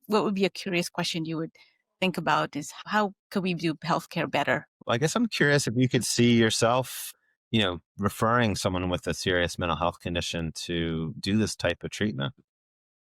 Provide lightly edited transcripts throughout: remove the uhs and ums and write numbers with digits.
what would be a curious question you would think about is how could we do healthcare better? Well, I guess I'm curious if you could see yourself, referring someone with a serious mental health condition to do this type of treatment.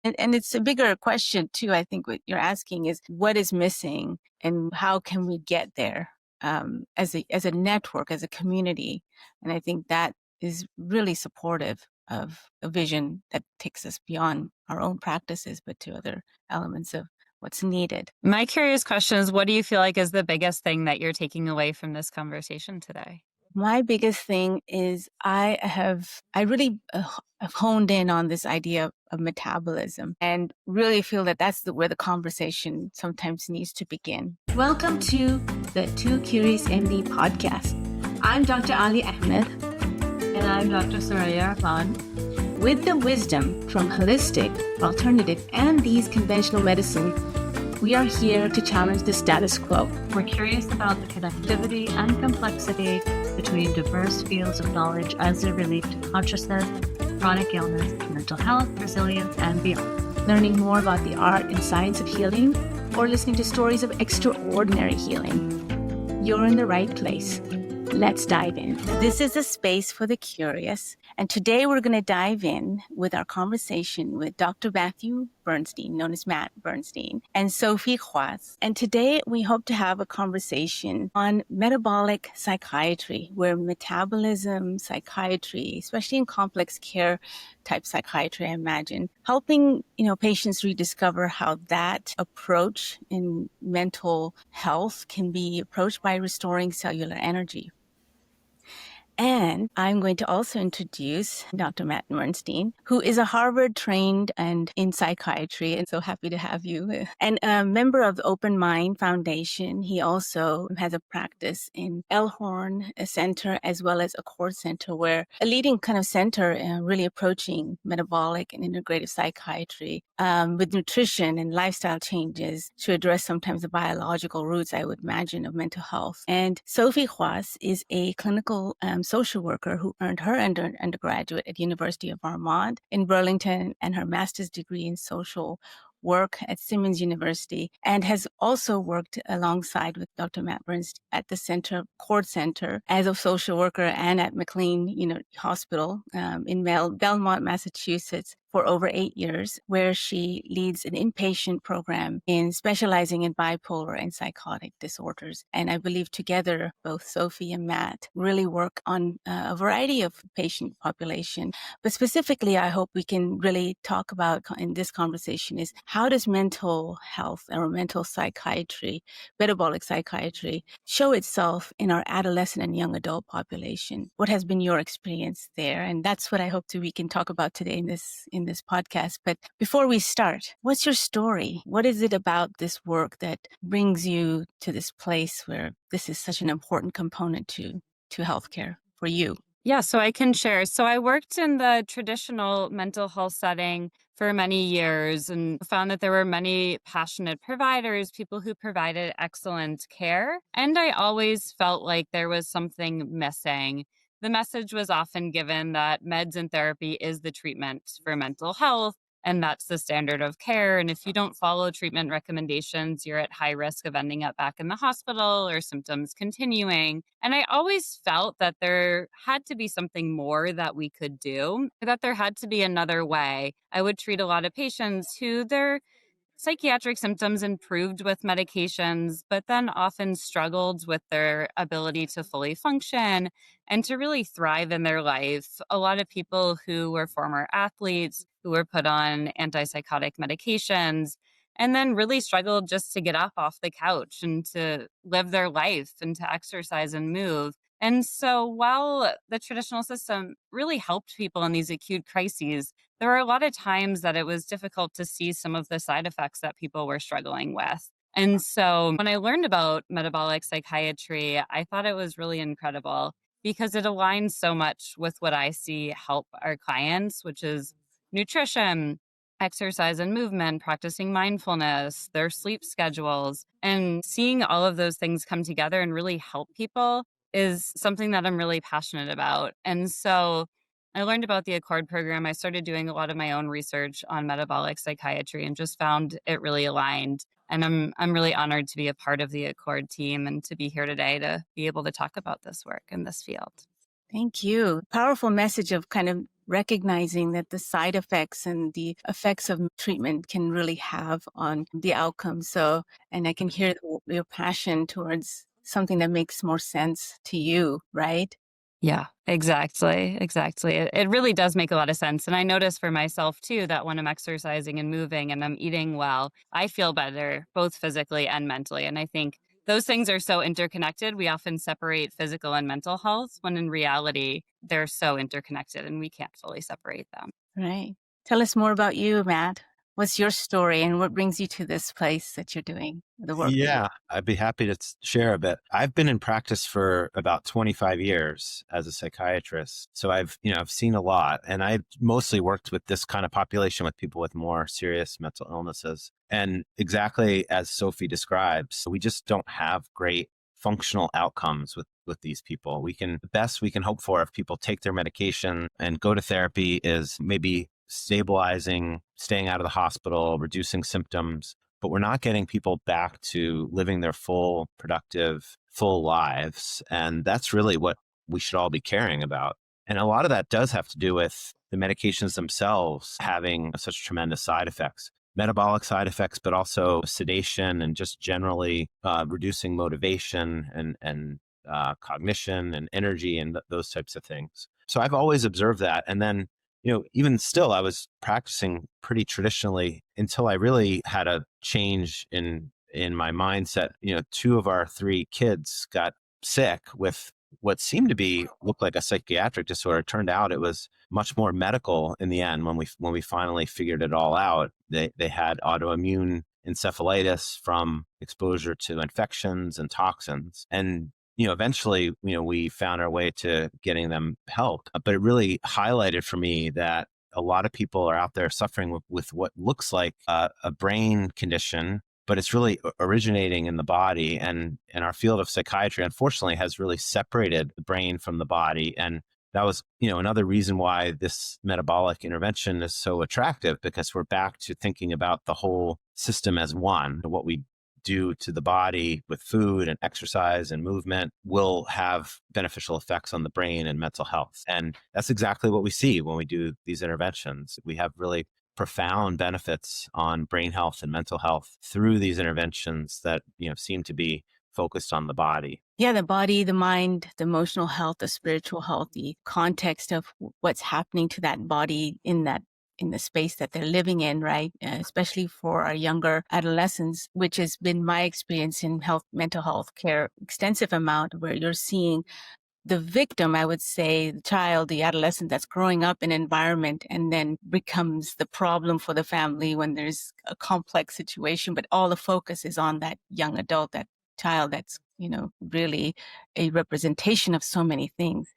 And it's a bigger question too. I think what you're asking is what is missing and how can we get there as a network, as a community. And I think that is really supportive of a vision that takes us beyond our own practices, but to other elements of what's needed. My curious question is, what do you feel like is the biggest thing that you're taking away from this conversation today? My biggest thing is I really have honed in on this idea of metabolism and really feel that that's where the conversation sometimes needs to begin. Welcome to the Too Curious MD podcast. I'm Dr. Ali Ahmed. And I'm Dr. Soraya Rahman. With the wisdom from holistic, alternative, and these conventional medicine, we are here to challenge the status quo. We're curious about the connectivity and complexity between diverse fields of knowledge as they relate to consciousness, chronic illness, mental health, resilience, and beyond. Learning more about the art and science of healing or listening to stories of extraordinary healing. You're in the right place. Let's dive in. This is a space for the curious. And today we're going to dive in with our conversation with Dr. Matthew Bernstein, known as Matt Bernstein, and Sophie Kwass. And today we hope to have a conversation on metabolic psychiatry, where metabolism, psychiatry, especially in complex care type psychiatry, I imagine, helping, patients rediscover how that approach in mental health can be approached by restoring cellular energy. And I'm going to also introduce Dr. Matt Bernstein, who is a Harvard-trained and in psychiatry, and so happy to have you. And a member of the Open Mind Foundation. He also has a practice in Elkhorn Center as well as a core center, where a leading kind of center really approaching metabolic and integrative psychiatry with nutrition and lifestyle changes to address sometimes the biological roots, I would imagine, of mental health. And Sophie Kwass is a clinical social worker who earned her undergraduate at University of Vermont in Burlington and her master's degree in social work at Simmons University, and has also worked alongside with Dr. Matt Bernstein at the Cord Center as a social worker and at McLean Hospital in Belmont, Massachusetts, for over 8 years, where she leads an inpatient program in specializing in bipolar and psychotic disorders. And I believe together, both Sophie and Matt really work on a variety of patient population. But specifically, I hope we can really talk about in this conversation is how does mental health or mental psychiatry, metabolic psychiatry, show itself in our adolescent and young adult population? What has been your experience there? And that's what I hope we can talk about today in this podcast. But before we start, what's your story? What is it about this work that brings you to this place where this is such an important component to healthcare for you? Yeah, so I can share. So I worked in the traditional mental health setting for many years and found that there were many passionate providers, people who provided excellent care. And I always felt like there was something missing. The message was often given that meds and therapy is the treatment for mental health, and that's the standard of care. And if you don't follow treatment recommendations, you're at high risk of ending up back in the hospital or symptoms continuing. And I always felt that there had to be something more that we could do, that there had to be another way. I would treat a lot of patients who their psychiatric symptoms improved with medications, but then often struggled with their ability to fully function and to really thrive in their life. A lot of people who were former athletes who were put on antipsychotic medications and then really struggled just to get up off the couch and to live their life and to exercise and move. And so while the traditional system really helped people in these acute crises, there were a lot of times that it was difficult to see some of the side effects that people were struggling with. And so when I learned about metabolic psychiatry, I thought it was really incredible because it aligns so much with what I see help our clients, which is nutrition, exercise and movement, practicing mindfulness, their sleep schedules, and seeing all of those things come together and really help people is something that I'm really passionate about. And so I learned about the Accord program. I started doing a lot of my own research on metabolic psychiatry and just found it really aligned. And I'm really honored to be a part of the Accord team and to be here today to be able to talk about this work in this field. Thank you. Powerful message of kind of recognizing that the side effects and the effects of treatment can really have on the outcome. So, and I can hear your passion towards something that makes more sense to you, right? Yeah, exactly. Exactly. It really does make a lot of sense. And I notice for myself too that when I'm exercising and moving and I'm eating well, I feel better both physically and mentally. And I think those things are so interconnected. We often separate physical and mental health when in reality, they're so interconnected and we can't fully separate them. Right. Tell us more about you, Matt. What's your story and what brings you to this place that you're doing, the work that Yeah, I'd be happy to share a bit. I've been in practice for about 25 years as a psychiatrist. So I've seen a lot, and I've mostly worked with this kind of population with people with more serious mental illnesses. And exactly as Sophie describes, we just don't have great functional outcomes with these people. The best we can hope for if people take their medication and go to therapy is maybe stabilizing, staying out of the hospital, reducing symptoms, but we're not getting people back to living their full, productive, full lives. And that's really what we should all be caring about. And a lot of that does have to do with the medications themselves having such tremendous side effects, metabolic side effects, but also sedation and just generally reducing motivation and cognition and energy and those types of things. So I've always observed that. And then even still, I was practicing pretty traditionally until I really had a change in my mindset. Two of our three kids got sick with what seemed to look like a psychiatric disorder. It turned out it was much more medical in the end when we finally figured it all out. They had autoimmune encephalitis from exposure to infections and toxins. And eventually, we found our way to getting them help. But it really highlighted for me that a lot of people are out there suffering with what looks like a brain condition, but it's really originating in the body. And our field of psychiatry, unfortunately, has really separated the brain from the body. And that was, another reason why this metabolic intervention is so attractive, because we're back to thinking about the whole system as one. What we do to the body with food and exercise and movement will have beneficial effects on the brain and mental health. And that's exactly what we see when we do these interventions. We have really profound benefits on brain health and mental health through these interventions that, seem to be focused on the body. Yeah, the body, the mind, the emotional health, the spiritual health, the context of what's happening to that body in the space that they're living in, right? Especially for our younger adolescents, which has been my experience in mental health care, extensive amount where you're seeing the victim, I would say, the child, the adolescent that's growing up in an environment and then becomes the problem for the family when there's a complex situation, but all the focus is on that young adult, that child that's, really a representation of so many things.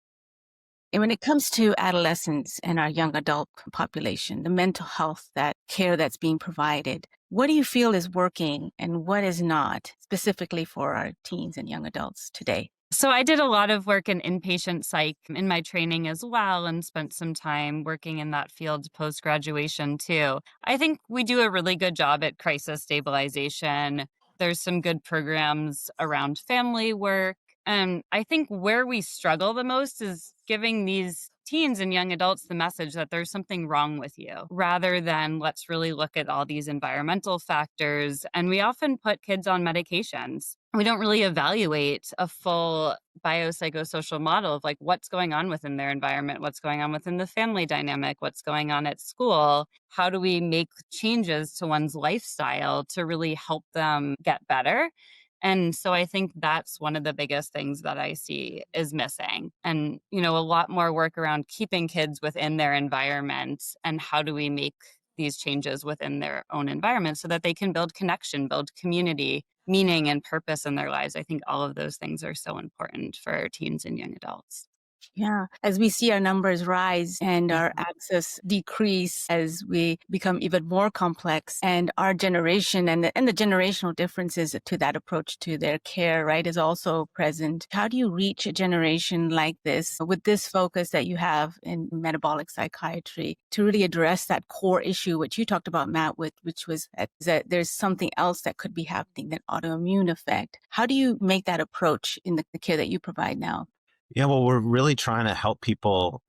And when it comes to adolescents and our young adult population, the mental health, that care that's being provided, what do you feel is working and what is not, specifically for our teens and young adults today? So I did a lot of work in inpatient psych in my training as well and spent some time working in that field post-graduation too. I think we do a really good job at crisis stabilization. There's some good programs around family work. And I think where we struggle the most is giving these teens and young adults the message that there's something wrong with you, rather than let's really look at all these environmental factors. And we often put kids on medications. We don't really evaluate a full biopsychosocial model of like what's going on within their environment, what's going on within the family dynamic, what's going on at school. How do we make changes to one's lifestyle to really help them get better? And so I think that's one of the biggest things that I see is missing. And, a lot more work around keeping kids within their environment and how do we make these changes within their own environment so that they can build connection, build community, meaning and purpose in their lives. I think all of those things are so important for teens and young adults. Yeah, as we see our numbers rise and our access decrease as we become even more complex, and our generation and the generational differences to that approach to their care, right, is also present. How do you reach a generation like this with this focus that you have in metabolic psychiatry to really address that core issue, which you talked about, Matt, which was that there's something else that could be happening, that autoimmune effect? How do you make that approach in the care that you provide now? Yeah, well, we're really trying to help people,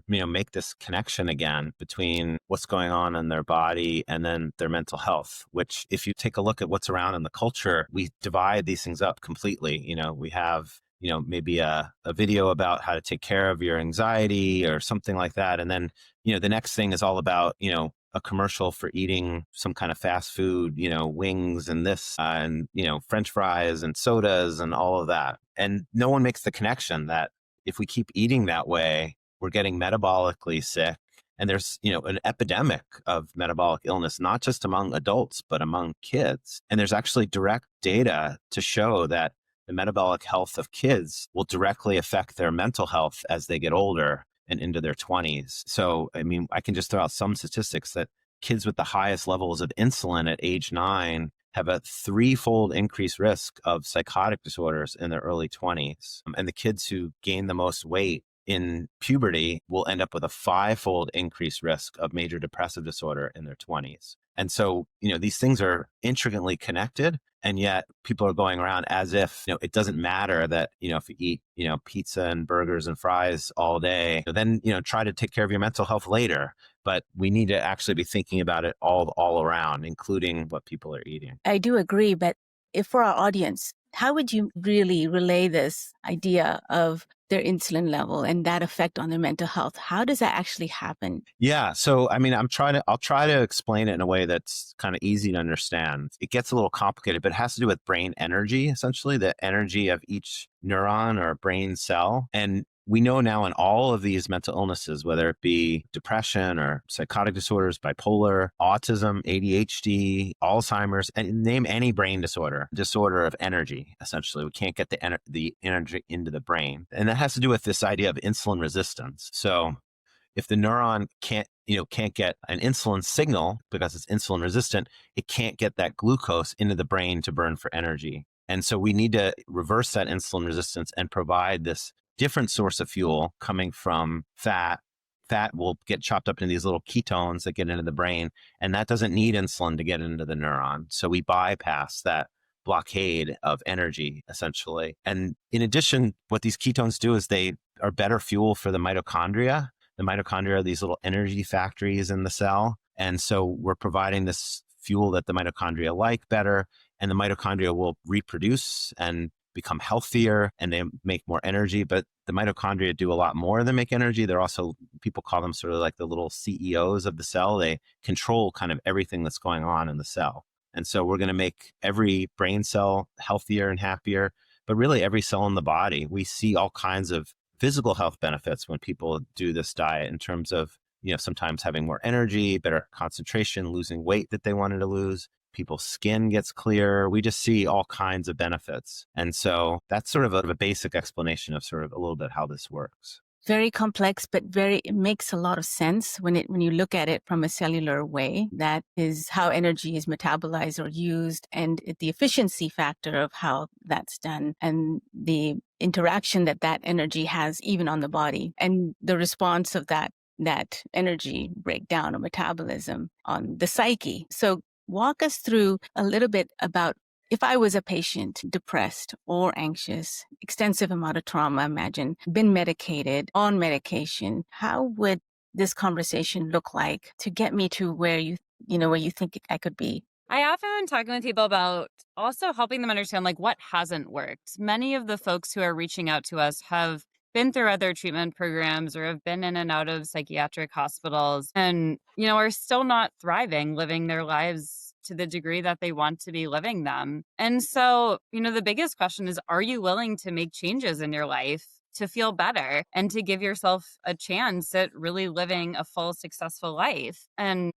make this connection again between what's going on in their body and then their mental health, which if you take a look at what's around in the culture, we divide these things up completely. We have, maybe a video about how to take care of your anxiety or something like that. And then, the next thing is all about, a commercial for eating some kind of fast food, wings and this, and, French fries and sodas and all of that. And no one makes the connection that if we keep eating that way, we're getting metabolically sick. And there's, an epidemic of metabolic illness, not just among adults, but among kids. And there's actually direct data to show that the metabolic health of kids will directly affect their mental health as they get older and into their 20s. So, I can just throw out some statistics that kids with the highest levels of insulin at age 9 have a 3-fold increased risk of psychotic disorders in their early 20s. And the kids who gain the most weight in puberty will end up with a 5-fold increased risk of major depressive disorder in their 20s. And so, these things are intricately connected. And yet people are going around as if, it doesn't matter that, if you eat, pizza and burgers and fries all day, then, try to take care of your mental health later. But we need to actually be thinking about it all around, including what people are eating. I do agree, but if for our audience, how would you really relay this idea of their insulin level and that effect on their mental health? How does that actually happen? Yeah. So, I'll try to explain it in a way that's kind of easy to understand. It gets a little complicated, but it has to do with brain energy, essentially the energy of each neuron or brain cell. And we know now in all of these mental illnesses, whether it be depression or psychotic disorders, bipolar, autism, ADHD, Alzheimer's, and name any brain disorder of energy, essentially. We can't get the energy into the brain. And that has to do with this idea of insulin resistance. So if the neuron can't get an insulin signal because it's insulin resistant, it can't get that glucose into the brain to burn for energy. And so we need to reverse that insulin resistance and provide this different source of fuel coming from fat. Fat will get chopped up into these little ketones that get into the brain, and that doesn't need insulin to get into the neuron. So we bypass that blockade of energy, essentially. And in addition, what these ketones do is they are better fuel for the mitochondria. The mitochondria are these little energy factories in the cell. And so we're providing this fuel that the mitochondria like better, and the mitochondria will reproduce and become healthier, and they make more energy. But the mitochondria do a lot more than make energy. They're also, people call them sort of like the little CEOs of the cell. They control kind of everything that's going on in the cell. And so we're going to make every brain cell healthier and happier, but really every cell in the body. We see all kinds of physical health benefits when people do this diet in terms of, sometimes having more energy, better concentration, losing weight that they wanted to lose. People's skin gets clearer. We just see all kinds of benefits. And so that's sort of a basic explanation of sort of a little bit how this works. Very complex, but it makes a lot of sense when you look at it from a cellular way. That is how energy is metabolized or used, and the efficiency factor of how that's done, and the interaction that energy has even on the body, and the response of that energy breakdown or metabolism on the psyche. So walk us through a little bit about, if I was a patient, depressed or anxious, extensive amount of trauma, imagine, been medicated, on medication, how would this conversation look like to get me to where you think I could be? I often am talking with people about also helping them understand what hasn't worked. Many of the folks who are reaching out to us have been through other treatment programs or have been in and out of psychiatric hospitals and, are still not thriving, living their lives to the degree that they want to be living them. And so, the biggest question is, are you willing to make changes in your life to feel better and to give yourself a chance at really living a full, successful life. And,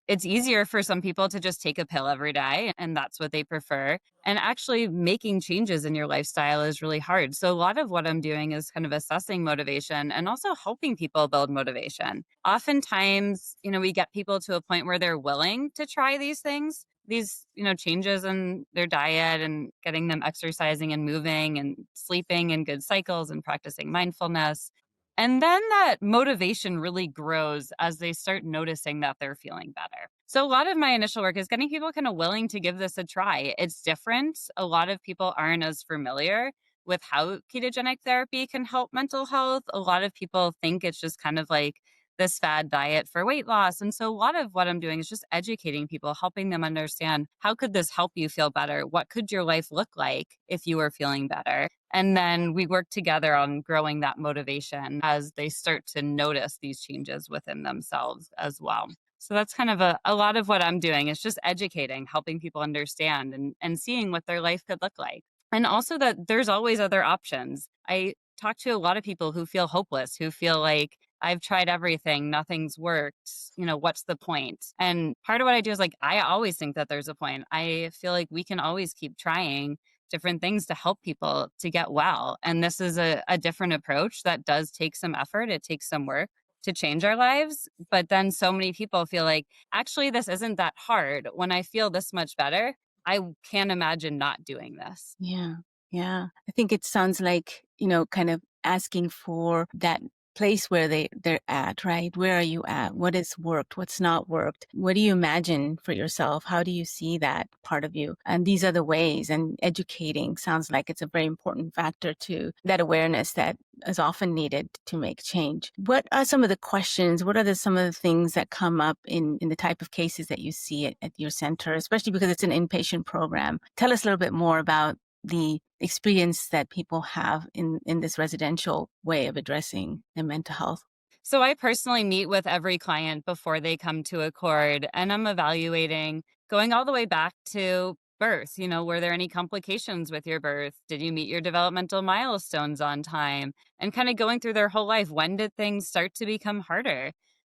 it's easier for some people to just take a pill every day, and that's what they prefer. And actually making changes in your lifestyle is really hard. So a lot of what I'm doing is kind of assessing motivation and also helping people build motivation. Oftentimes, we get people to a point where they're willing to try these things, these, changes in their diet and getting them exercising and moving and sleeping in good cycles and practicing mindfulness. And then that motivation really grows as they start noticing that they're feeling better. So a lot of my initial work is getting people kind of willing to give this a try. It's different. A lot of people aren't as familiar with how ketogenic therapy can help mental health. A lot of people think it's just kind of like this fad diet for weight loss. And so a lot of what I'm doing is just educating people, helping them understand, how could this help you feel better? What could your life look like if you were feeling better? And then we work together on growing that motivation as they start to notice these changes within themselves as well. So that's kind of a lot of what I'm doing is just educating, helping people understand and seeing what their life could look like. And also that there's always other options. I talk to a lot of people who feel hopeless, who feel like, I've tried everything, nothing's worked, what's the point? And part of what I do is I always think that there's a point. I feel like we can always keep trying different things to help people to get well. And this is a different approach that does take some effort. It takes some work to change our lives. But then so many people feel like, actually, this isn't that hard. When I feel this much better, I can't imagine not doing this. Yeah. Yeah. I think it sounds like, kind of asking for that place where they're at, right? Where are you at? What has worked? What's not worked? What do you imagine for yourself? How do you see that part of you? And these are the ways, and educating sounds like it's a very important factor to that awareness that is often needed to make change. What are some of the questions? What are some of the things that come up in the type of cases that you see at your center, especially because it's an inpatient program? Tell us a little bit more about the experience that people have in this residential way of addressing their mental health. So I personally meet with every client before they come to Accord, and I'm evaluating going all the way back to birth. Were there any complications with your birth? Did you meet your developmental milestones on time? And kind of going through their whole life. When did things start to become harder?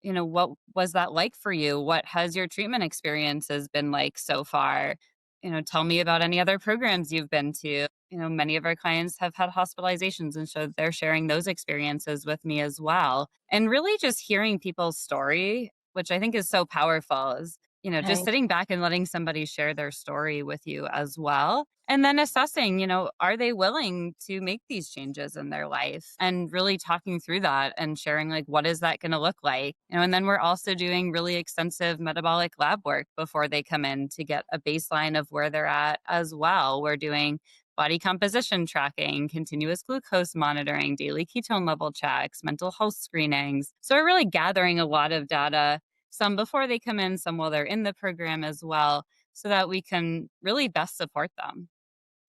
What was that like for you? What has your treatment experiences been like so far? Tell me about any other programs you've been to. Many of our clients have had hospitalizations, and so they're sharing those experiences with me as well. And really just hearing people's story, which I think is so powerful, is, just sitting back and letting somebody share their story with you as well. And then assessing, are they willing to make these changes in their life, and really talking through that and sharing what is that going to look like? And then we're also doing really extensive metabolic lab work before they come in to get a baseline of where they're at as well. We're doing body composition tracking, continuous glucose monitoring, daily ketone level checks, mental health screenings. So we're really gathering a lot of data, some before they come in, some while they're in the program as well, so that we can really best support them.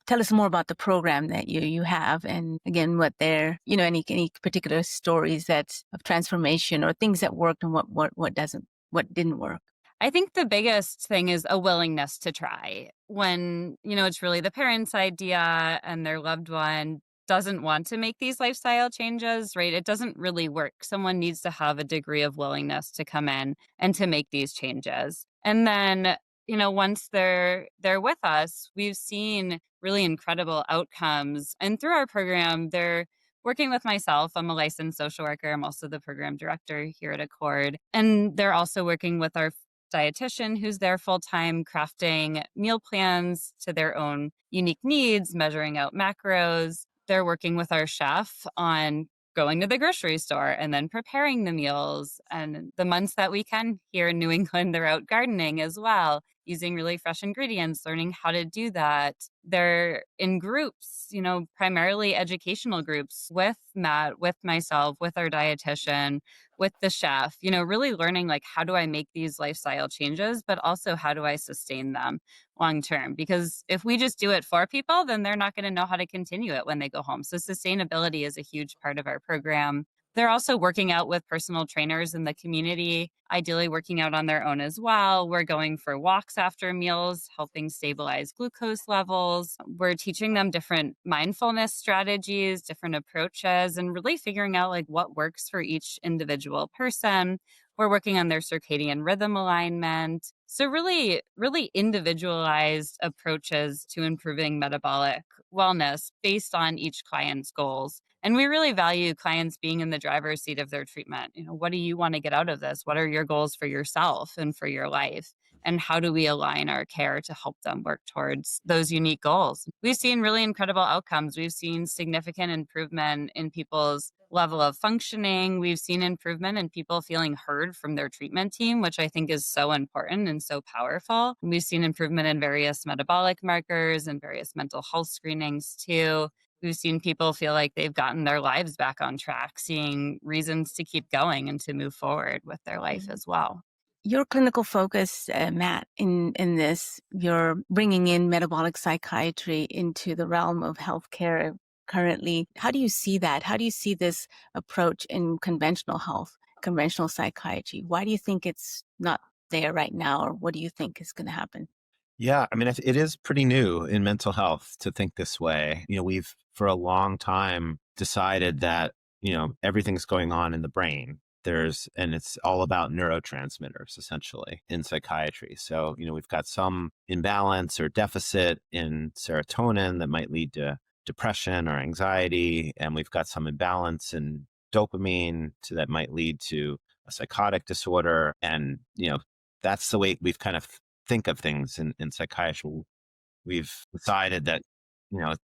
Tell us more about the program that you have, and again, what they're, any particular stories that's of transformation or things that worked and what didn't work. I think the biggest thing is a willingness to try. When, it's really the parent's idea and their loved one doesn't want to make these lifestyle changes, right? It doesn't really work. Someone needs to have a degree of willingness to come in and to make these changes. And then, once they're with us, we've seen really incredible outcomes. And through our program, they're working with myself. I'm a licensed social worker. I'm also the program director here at Accord. And they're also working with our dietitian who's there full-time, crafting meal plans to their own unique needs, measuring out macros. They're working with our chef on going to the grocery store and then preparing the meals. And the months that we can here in New England, they're out gardening as well, using really fresh ingredients, learning how to do that. They're in groups, primarily educational groups with Matt, with myself, with our dietitian, with the chef, really learning how do I make these lifestyle changes, but also how do I sustain them long term? Because if we just do it for people, then they're not going to know how to continue it when they go home. So sustainability is a huge part of our program. They're also working out with personal trainers in the community, ideally working out on their own as well. We're going for walks after meals, helping stabilize glucose levels. We're teaching them different mindfulness strategies, different approaches, and really figuring out like what works for each individual person. We're working on their circadian rhythm alignment. So really, really individualized approaches to improving metabolic wellness based on each client's goals. And we really value clients being in the driver's seat of their treatment. What do you want to get out of this? What are your goals for yourself and for your life? And how do we align our care to help them work towards those unique goals? We've seen really incredible outcomes. We've seen significant improvement in people's level of functioning. We've seen improvement in people feeling heard from their treatment team, which I think is so important and so powerful. We've seen improvement in various metabolic markers and various mental health screenings too. We've seen people feel like they've gotten their lives back on track, seeing reasons to keep going and to move forward with their life as well. Your clinical focus, Matt, in this, you're bringing in metabolic psychiatry into the realm of healthcare currently. How do you see that? How do you see this approach in conventional health, conventional psychiatry? Why do you think it's not there right now, or what do you think is going to happen? Yeah, I mean, it is pretty new in mental health to think this way. We've for a long time decided that, everything's going on in the brain. And it's all about neurotransmitters essentially in psychiatry. So, we've got some imbalance or deficit in serotonin that might lead to depression or anxiety. And we've got some imbalance in dopamine that might lead to a psychotic disorder. And, that's the way we've kind of think of things in psychiatry. We've decided that,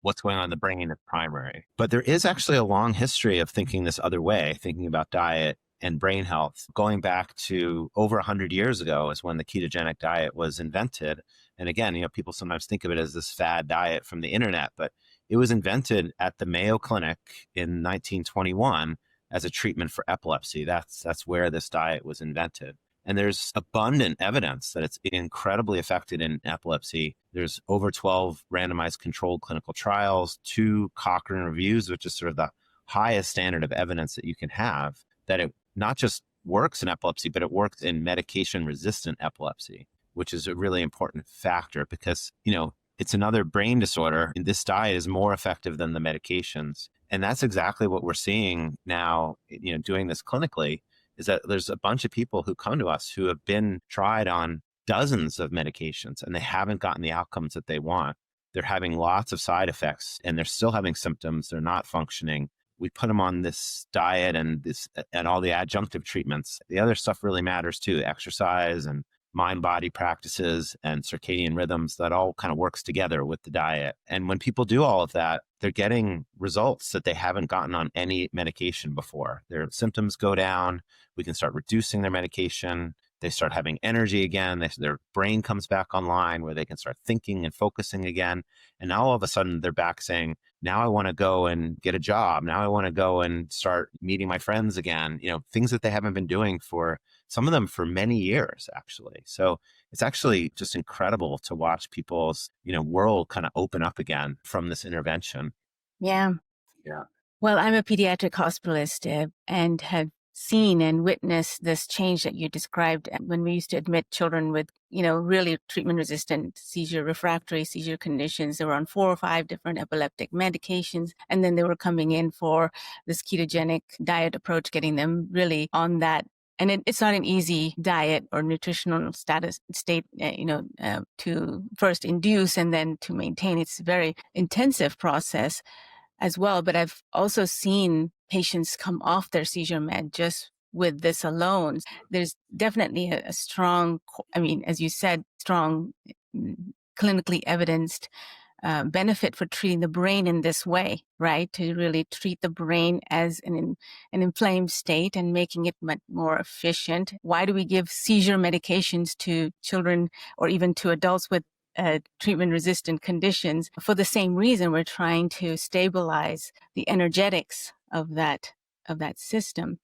what's going on in the brain is primary. But there is actually a long history of thinking this other way, thinking about diet and brain health. Going back to over 100 years ago is when the ketogenic diet was invented. And again, people sometimes think of it as this fad diet from the internet, but it was invented at the Mayo Clinic in 1921 as a treatment for epilepsy. That's where this diet was invented. And there's abundant evidence that it's incredibly effective in epilepsy. There's over 12 randomized controlled clinical trials, 2 Cochrane reviews, which is sort of the highest standard of evidence that you can have, that it not just works in epilepsy, but it works in medication-resistant epilepsy, which is a really important factor because, it's another brain disorder. And this diet is more effective than the medications. And that's exactly what we're seeing now, doing this clinically, is that there's a bunch of people who come to us who have been tried on dozens of medications and they haven't gotten the outcomes that they want. They're having lots of side effects and they're still having symptoms. They're not functioning. We put them on this diet and all the adjunctive treatments. The other stuff really matters too, exercise and mind-body practices and circadian rhythms. That all kind of works together with the diet. And when people do all of that, they're getting results that they haven't gotten on any medication before. Their symptoms go down. We can start reducing their medication. They start having energy again. Their brain comes back online where they can start thinking and focusing again. And now all of a sudden they're back saying, now I want to go and get a job. Now I want to go and start meeting my friends again, things that they haven't been doing for some of them for many years, actually. So it's actually just incredible to watch people's, world kind of open up again from this intervention. Yeah. Yeah. Well, I'm a pediatric hospitalist and have seen and witnessed this change that you described when we used to admit children with, really treatment-resistant refractory seizure conditions. They were on 4 or 5 different epileptic medications, and then they were coming in for this ketogenic diet approach, getting them really on that. And it's not an easy diet or nutritional state, to first induce and then to maintain. It's a very intensive process as well. But I've also seen patients come off their seizure med just with this alone. There's definitely a strong, as you said, strong clinically evidenced benefit for treating the brain in this way, right? To really treat the brain as an inflamed state and making it much more efficient. Why do we give seizure medications to children or even to adults with treatment-resistant conditions? For the same reason, we're trying to stabilize the energetics of that system.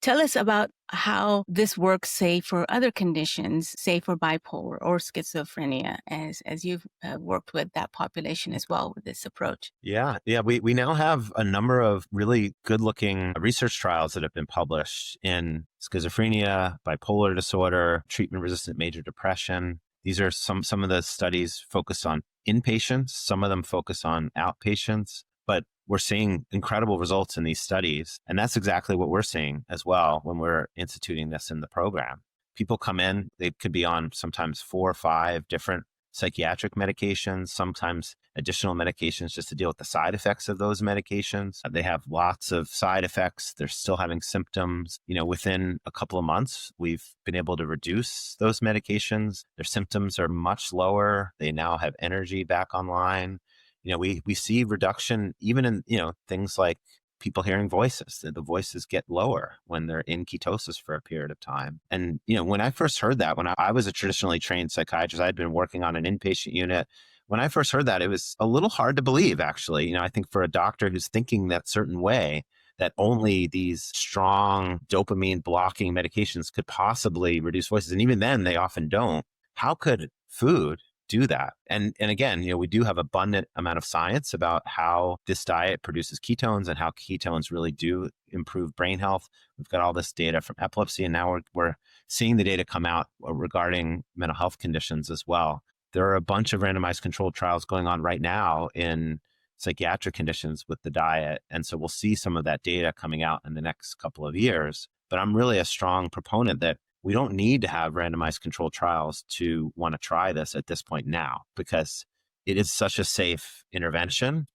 Tell us about how this works, say, for other conditions, say for bipolar or schizophrenia, as you've worked with that population as well with this approach. Yeah. We now have a number of really good looking research trials that have been published in schizophrenia, bipolar disorder, treatment resistant major depression. These are some of the studies focused on inpatients. Some of them focus on outpatients, but we're seeing incredible results in these studies. And that's exactly what we're seeing as well when we're instituting this in the program. People come in, they could be on sometimes 4 or 5 different psychiatric medications, sometimes additional medications just to deal with the side effects of those medications. They have lots of side effects. They're still having symptoms. Within a couple of months, we've been able to reduce those medications. Their symptoms are much lower. They now have energy back online. We see reduction even in, things like people hearing voices. The voices get lower when they're in ketosis for a period of time. And, when I first heard that, when I was a traditionally trained psychiatrist, I'd been working on an inpatient unit. When I first heard that, it was a little hard to believe, actually. I think for a doctor who's thinking that certain way, that only these strong dopamine blocking medications could possibly reduce voices. And even then, they often don't. How could food do that? And again, we do have abundant amount of science about how this diet produces ketones and how ketones really do improve brain health. We've got all this data from epilepsy, and now we're seeing the data come out regarding mental health conditions as well. There are a bunch of randomized controlled trials going on right now in psychiatric conditions with the diet. And so we'll see some of that data coming out in the next couple of years. But I'm really a strong proponent that we don't need to have randomized controlled trials to want to try this at this point now, because it is such a safe intervention,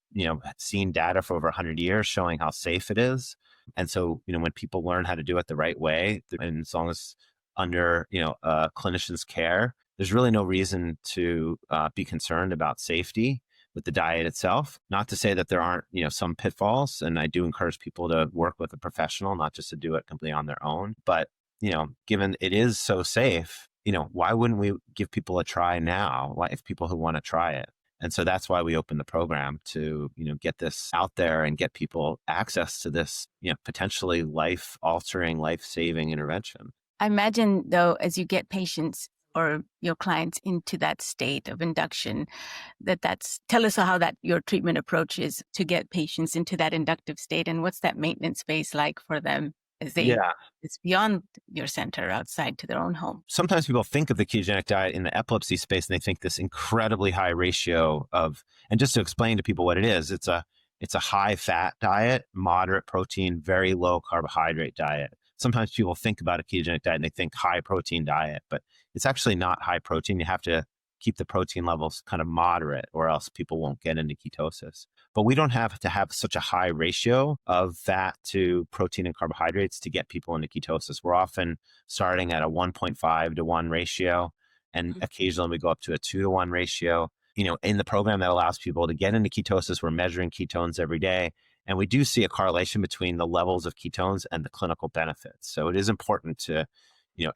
seen data for over 100 years showing how safe it is. And so, when people learn how to do it the right way, and as long as under, a clinician's care, there's really no reason to be concerned about safety with the diet itself. Not to say that there aren't, some pitfalls. And I do encourage people to work with a professional, not just to do it completely on their own. But given it is so safe, why wouldn't we give people a try now? Why, if people who want to try it? And so that's why we opened the program to, get this out there and get people access to this, potentially life-altering, life-saving intervention. I imagine, though, as you get patients or your clients into that state of induction, tell us how that your treatment approach is to get patients into that inductive state, and what's that maintenance phase like for them as it's beyond your center, outside to their own home. Sometimes people think of the ketogenic diet in the epilepsy space, and they think this incredibly high ratio of, and just to explain to people what it is, it's a high fat diet, moderate protein, very low carbohydrate diet. Sometimes people think about a ketogenic diet and they think high protein diet, but it's actually not high protein. You have to keep the protein levels kind of moderate, or else people won't get into ketosis. But we don't have to have such a high ratio of fat to protein and carbohydrates to get people into ketosis. We're often starting at a 1.5 to 1 ratio, and occasionally we go up to a 2 to 1 ratio. In the program that allows people to get into ketosis, we're measuring ketones every day. And we do see a correlation between the levels of ketones and the clinical benefits. So it is important to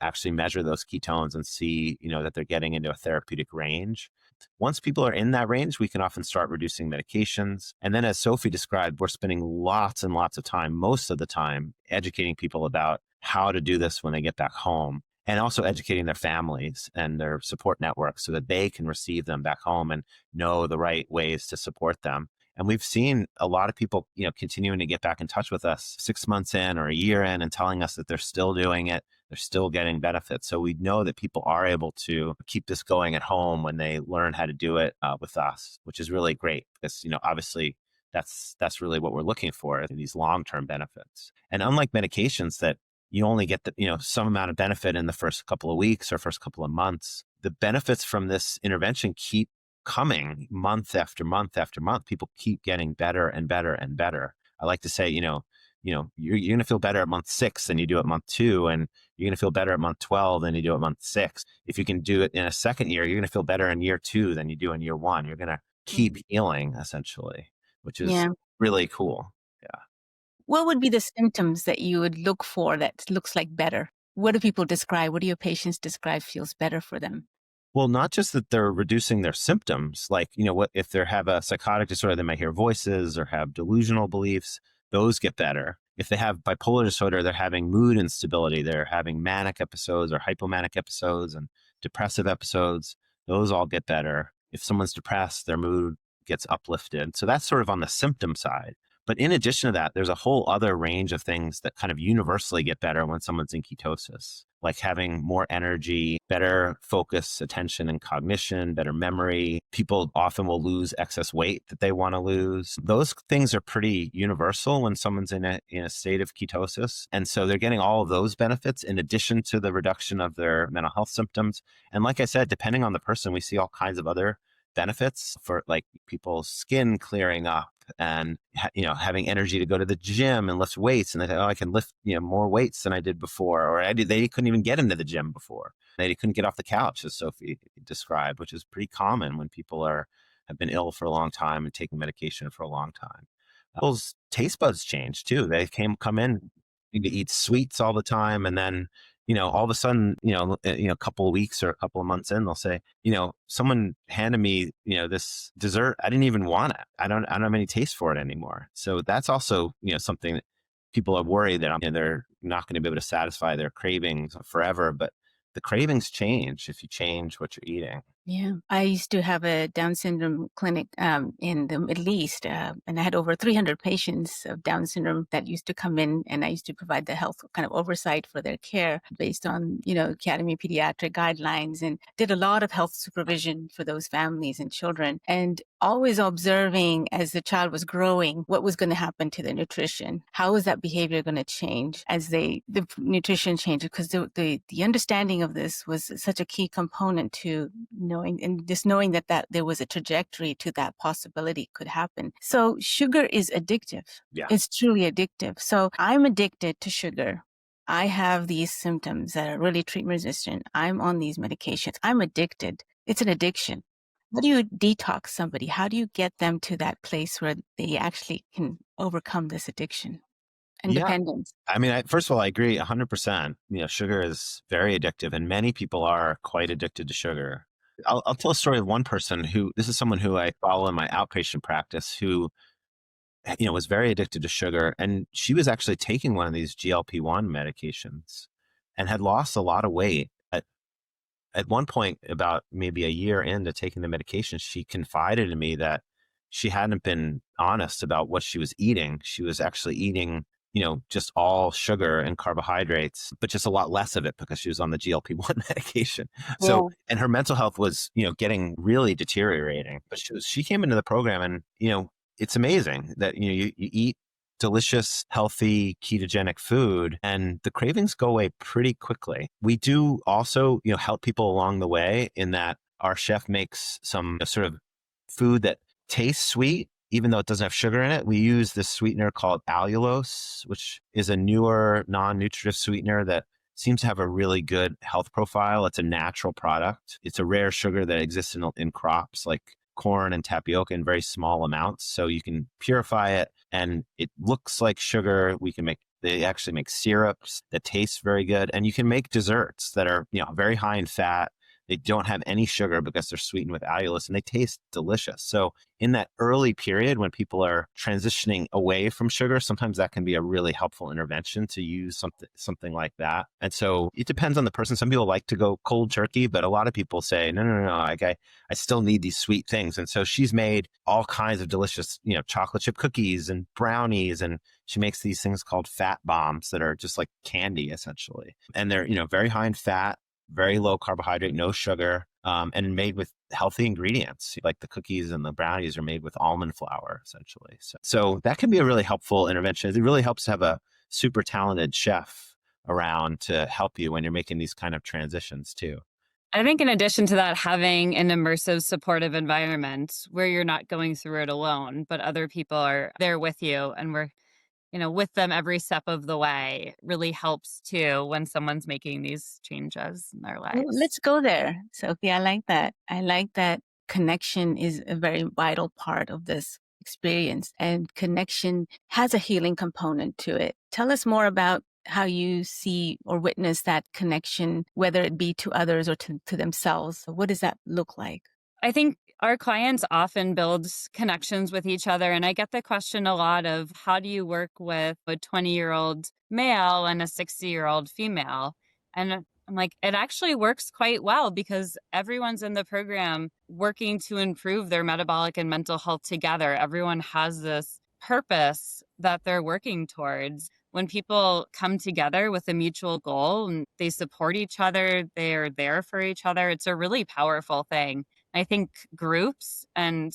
actually measure those ketones and see, that they're getting into a therapeutic range. Once people are in that range, we can often start reducing medications. And then, as Sophie described, we're spending lots and lots of time, most of the time, educating people about how to do this when they get back home, and also educating their families and their support networks so that they can receive them back home and know the right ways to support them. And we've seen a lot of people, continuing to get back in touch with us 6 months in or a year in and telling us that they're still doing it. They're still getting benefits. So we know that people are able to keep this going at home when they learn how to do it with us, which is really great because, obviously that's really what we're looking for, these long-term benefits. And unlike medications that you only get some amount of benefit in the first couple of weeks or first couple of months, the benefits from this intervention keep coming month after month after month. People keep getting better and better and better. I like to say, you're going to feel better at month 6 than you do at month 2, and you're going to feel better at month 12 than you do at month 6. If you can do it in a second year, you're going to feel better in year 2 than you do in year 1. You're going to keep healing, essentially, which is really cool. Yeah. What would be the symptoms that you would look for that looks like better? What do people describe? What do your patients describe feels better for them? Well, not just that they're reducing their symptoms, like, what if they have a psychotic disorder, they might hear voices or have delusional beliefs. Those get better. if they have bipolar disorder, they're having mood instability, they're having manic episodes or hypomanic episodes and depressive episodes. Those all get better. If someone's depressed, their mood gets uplifted. So that's sort of on the symptom side. But in addition to that, there's a whole other range of things that kind of universally get better when someone's in ketosis, like having more energy, better focus, attention, and cognition, better memory. People often will lose excess weight that they want to lose. Those things are pretty universal when someone's in a state of ketosis. And so they're getting all of those benefits in addition to the reduction of their mental health symptoms. And like I said, depending on the person, we see all kinds of other benefits for like people's skin clearing up and, having energy to go to the gym and lift weights. And they say, oh, I can lift, more weights than I did before. Or they couldn't even get into the gym before. They couldn't get off the couch, as Sophie described, which is pretty common when people have been ill for a long time and taking medication for a long time. People's taste buds change too. They come in to eat sweets all the time. And then, all of a sudden, a couple of weeks or a couple of months in, they'll say, someone handed me, this dessert. I didn't even want it. I don't have any taste for it anymore. So that's also, something that people are worried that they're not going to be able to satisfy their cravings forever. But the cravings change if you change what you're eating. Yeah. I used to have a Down syndrome clinic in the Middle East, and I had over 300 patients of Down syndrome that used to come in, and I used to provide the health kind of oversight for their care based on, Academy Pediatric guidelines, and did a lot of health supervision for those families and children, and always observing as the child was growing, what was going to happen to the nutrition. How was that behavior going to change as the nutrition changed? Because the understanding of this was such a key component to knowing that there was a trajectory to that possibility could happen. So sugar is addictive. Yeah. It's truly addictive. So I'm addicted to sugar. I have these symptoms that are really treatment resistant. I'm on these medications. I'm addicted. It's an addiction. How do you detox somebody? How do you get them to that place where they actually can overcome this addiction and dependence? I mean, first of all, I agree 100%. Sugar is very addictive, and many people are quite addicted to sugar. I'll tell a story of one person this is someone who I follow in my outpatient practice who, was very addicted to sugar. And she was actually taking one of these GLP-1 medications and had lost a lot of weight. At one point, about maybe a year into taking the medication, she confided in me that she hadn't been honest about what she was eating. She was actually eating, just all sugar and carbohydrates, but just a lot less of it because she was on the GLP-1 medication. So, and her mental health was, getting really deteriorating. But she came into the program and, it's amazing that, you eat delicious, healthy, ketogenic food, and the cravings go away pretty quickly. We do also, help people along the way in that our chef makes some sort of food that tastes sweet, even though it doesn't have sugar in it. We use this sweetener called allulose, which is a newer non-nutritive sweetener that seems to have a really good health profile. It's a natural product. It's a rare sugar that exists in crops like corn and tapioca in very small amounts. So you can purify it and it looks like sugar. They actually make syrups that taste very good. And you can make desserts that are, very high in fat. They don't have any sugar because they're sweetened with allulose and they taste delicious. So in that early period when people are transitioning away from sugar, sometimes that can be a really helpful intervention to use something like that. And so it depends on the person. Some people like to go cold turkey, but a lot of people say, no, I still need these sweet things. And so she's made all kinds of delicious, chocolate chip cookies and brownies. And she makes these things called fat bombs that are just like candy essentially. And they're, very high in fat, very low carbohydrate, no sugar, and made with healthy ingredients. Like the cookies and the brownies are made with almond flour, essentially. So that can be a really helpful intervention. It really helps to have a super talented chef around to help you when you're making these kind of transitions too. I think in addition to that, having an immersive, supportive environment where you're not going through it alone, but other people are there with you and we're with them every step of the way really helps too when someone's making these changes in their lives. Well, let's go there, Sophie. I like that. I like that connection is a very vital part of this experience, and connection has a healing component to it. Tell us more about how you see or witness that connection, whether it be to others or to themselves. What does that look like? I think Our clients often build connections with each other. And I get the question a lot of how do you work with a 20-year-old male and a 60-year-old female? And I'm like, it actually works quite well because everyone's in the program working to improve their metabolic and mental health together. Everyone has this purpose that they're working towards. When people come together with a mutual goal and they support each other, they're there for each other, it's a really powerful thing. I think groups and,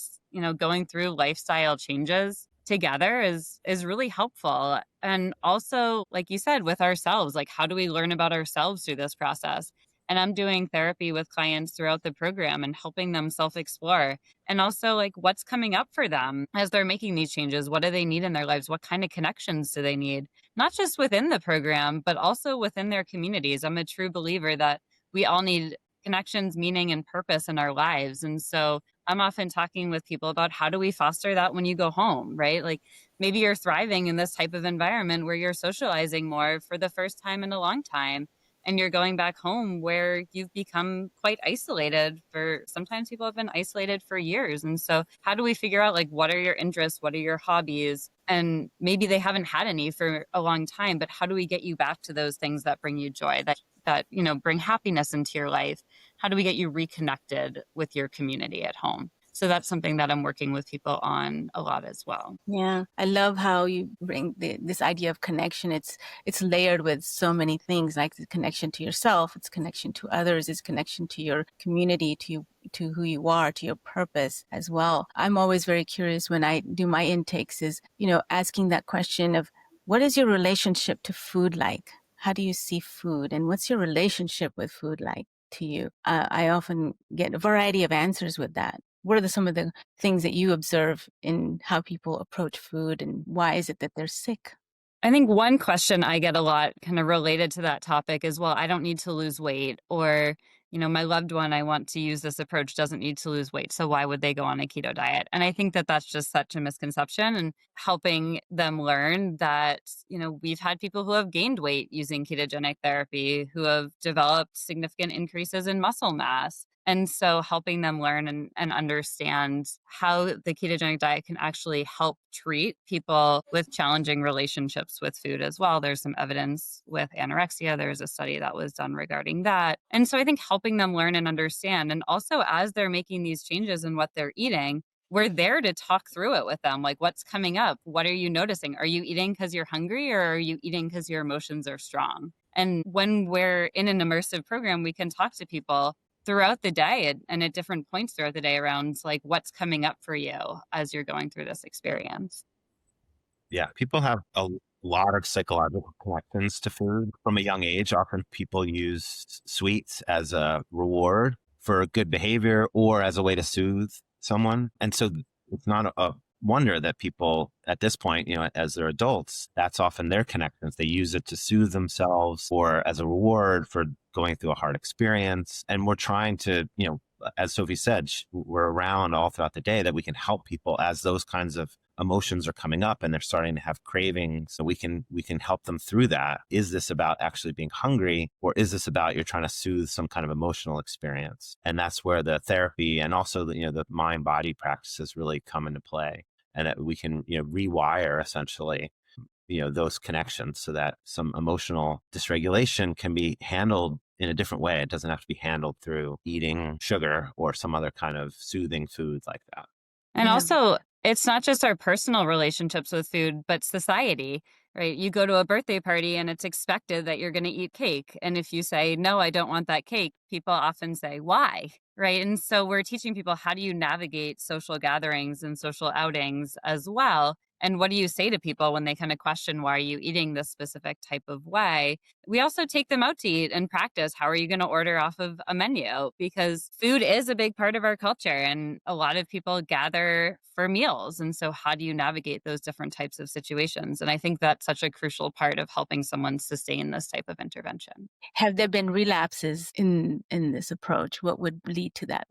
going through lifestyle changes together is really helpful. And also, like you said, with ourselves, like how do we learn about ourselves through this process? And I'm doing therapy with clients throughout the program and helping them self-explore. And also like what's coming up for them as they're making these changes. What do they need in their lives? What kind of connections do they need? Not just within the program, but also within their communities. I'm a true believer that we all need connections, meaning, and purpose in our lives. And so I'm often talking with people about how do we foster that when you go home, right? Like maybe you're thriving in this type of environment where you're socializing more for the first time in a long time. And you're going back home where you've become quite isolated sometimes people have been isolated for years. And so how do we figure out like, what are your interests? What are your hobbies? And maybe they haven't had any for a long time, but how do we get you back to those things that bring you joy, that bring happiness into your life? How do we get you reconnected with your community at home? So that's something that I'm working with people on a lot as well. Yeah, I love how you bring this idea of connection. It's layered with so many things, like the connection to yourself, it's connection to others, it's connection to your community, to who you are, to your purpose as well. I'm always very curious when I do my intakes is, asking that question of what is your relationship to food like? How do you see food? And what's your relationship with food like to you? I often get a variety of answers with that. What are some of the things that you observe in how people approach food, and why is it that they're sick? I think one question I get a lot kind of related to that topic is, well, I don't need to lose weight, or, my loved one, I want to use this approach, doesn't need to lose weight. So why would they go on a keto diet? And I think that that's just such a misconception, and helping them learn that, we've had people who have gained weight using ketogenic therapy, who have developed significant increases in muscle mass. And so helping them learn and understand how the ketogenic diet can actually help treat people with challenging relationships with food as well. There's some evidence with anorexia. There's a study that was done regarding that. And so I think helping them learn and understand, and also as they're making these changes in what they're eating, we're there to talk through it with them. Like, what's coming up? What are you noticing? Are you eating because you're hungry, or are you eating because your emotions are strong? And when we're in an immersive program, we can talk to people throughout the day and at different points throughout the day around like what's coming up for you as you're going through this experience. Yeah, people have a lot of psychological connections to food from a young age. Often people use sweets as a reward for good behavior or as a way to soothe someone. And so it's not a wonder that people at this point, as they're adults, that's often their connections. They use it to soothe themselves or as a reward for going through a hard experience. And we're trying to, as Sophie said, we're around all throughout the day that we can help people as those kinds of emotions are coming up and they're starting to have cravings. So we can help them through that. Is this about actually being hungry, or is this about you're trying to soothe some kind of emotional experience? And that's where the therapy and also the mind-body practices really come into play, and that we can rewire essentially those connections so that some emotional dysregulation can be handled in a different way. It doesn't have to be handled through eating sugar or some other kind of soothing food like that. And also, it's not just our personal relationships with food, but society, right? You go to a birthday party and it's expected that you're going to eat cake. And if you say, no, I don't want that cake, people often say, why? Right. And so we're teaching people, how do you navigate social gatherings and social outings as well? And what do you say to people when they kind of question, why are you eating this specific type of way? We also take them out to eat and practice. How are you going to order off of a menu? Because food is a big part of our culture and a lot of people gather for meals. And so how do you navigate those different types of situations? And I think that's such a crucial part of helping someone sustain this type of intervention. Have there been relapses in this approach? What would lead to that?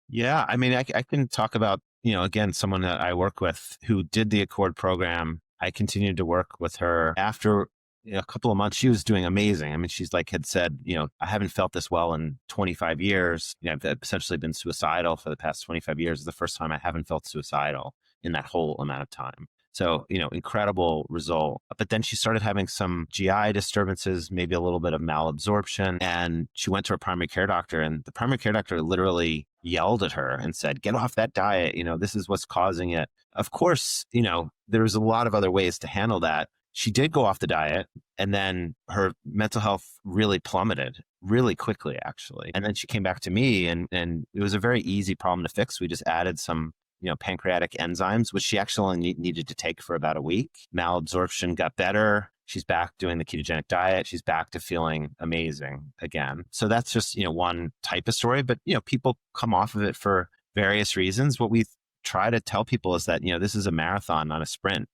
Yeah, I mean, I can talk about, again, someone that I work with who did the Accord program. I continued to work with her after, a couple of months, she was doing amazing. I mean, she's like had said, I haven't felt this well in 25 years. I've essentially been suicidal for the past 25 years. It's the first time I haven't felt suicidal in that whole amount of time. So, incredible result. But then she started having some GI disturbances, maybe a little bit of malabsorption. And she went to her primary care doctor, and the primary care doctor literally yelled at her and said, get off that diet. This is what's causing it. Of course, there's a lot of other ways to handle that. She did go off the diet, and then her mental health really plummeted really quickly, actually. And then she came back to me, and it was a very easy problem to fix. We just added some pancreatic enzymes, which she actually only needed to take for about a week. Malabsorption got better. She's back doing the ketogenic diet. She's back to feeling amazing again. So that's just, one type of story, but, people come off of it for various reasons. What we try to tell people is that, this is a marathon, not a sprint.